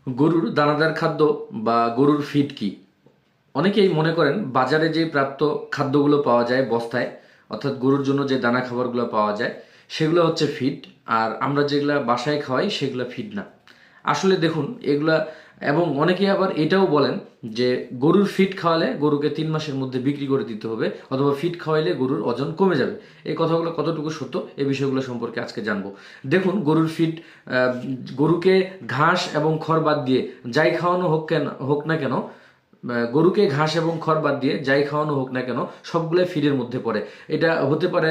গরুর দানাদার খাদ্য বা গরুর ফিড কি? অনেকেই মনে করেন বাজারে যে প্রাপ্ত খাদ্যগুলো পাওয়া যায় বস্তায়, অর্থাৎ গরুর জন্য যে দানা খাবারগুলো পাওয়া যায় সেগুলো হচ্ছে ফিড, আর আমরা যেগুলা বাসায় খাওয়াই সেগুলো ফিড না। আসলে দেখুন এগুলা, এবং অনেকেই আবার এটাও বলেন যে গরুর ফিড খাওয়ালে গরুকে 3 মাসের মধ্যে বিক্রি করে দিতে হবে, অথবা ফিড খাওয়াইলে গরুর ওজন কমে যাবে। এই কথাগুলো কতটুকু সত্য, এই বিষয়গুলো সম্পর্কে আজকে জানবো। দেখুন গরুর ফিড, গরুকে ঘাস এবং খড় বাদ দিয়ে যাই খাওয়ানো হোক না কেন, গরুকে ঘাস এবং খড় বাদ দিয়ে যাই খাওয়ানো হোক না কেন সবগুলোই ফিডের মধ্যে পড়ে। এটা হতে পারে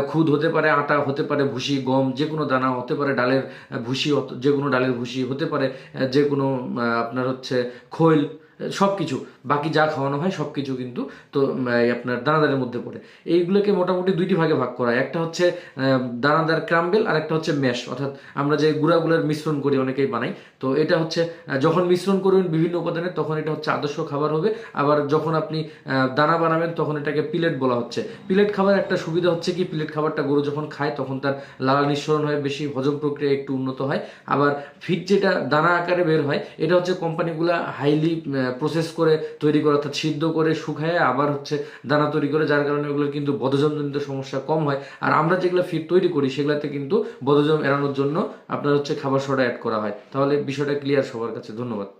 খুদ, হতে পারে আটা, হতে পারে ভুসি, গম, যে কোনো দানা, হতে পারে ডালের ভুসি, যে কোনো ডালের ভুসি, হতে পারে যে কোনো আপনার হচ্ছে খৈল, সব কিছু, বাকি যা খাওয়ানো হয় সব কিছু কিন্তু তো এই আপনার দানাদারের মধ্যে পড়ে। এইগুলোকে মোটামুটি দুইটি ভাগে ভাগ করা হয়। একটা হচ্ছে দানাদার ক্রাম্বেল, আর একটা হচ্ছে ম্যাশ, অর্থাৎ আমরা যে গুঁড়াগুলোর মিশ্রণ করি অনেকেই বানাই। তো এটা হচ্ছে যখন মিশ্রণ করবেন বিভিন্ন উপাদানের তখন এটা হচ্ছে আদর্শ খাবার হবে। আবার যখন আপনি দানা বানাবেন তখন এটাকে পিলেট বলা হচ্ছে। পিলেট খাবার একটা সুবিধা হচ্ছে কি, পিলেট খাবারটা গরু যখন খায় তখন তার লালা নিঃসরণ হয় বেশি, হজম প্রক্রিয়া একটু উন্নত হয়। আবার ফিড যেটা দানা আকারে বের হয় এটা হচ্ছে কোম্পানিগুলা হাইলি প্রসেস করে তৈরি করে, অর্থাৎ সিদ্ধ করে শুকায় আবার হচ্ছে দানা তৈরি করে, যার কারণে ওগুলো কিন্তু বদহজমজনিত সমস্যা কম হয়। আর আমরা যেগুলো ফিড তৈরি করি সেগুলোতে কিন্তু বদহজম এড়ানোর জন্য আপনার হচ্ছে খাবার সোডা অ্যাড করা হয়। তাহলে বিষয়টা ক্লিয়ার সবার কাছে। ধন্যবাদ।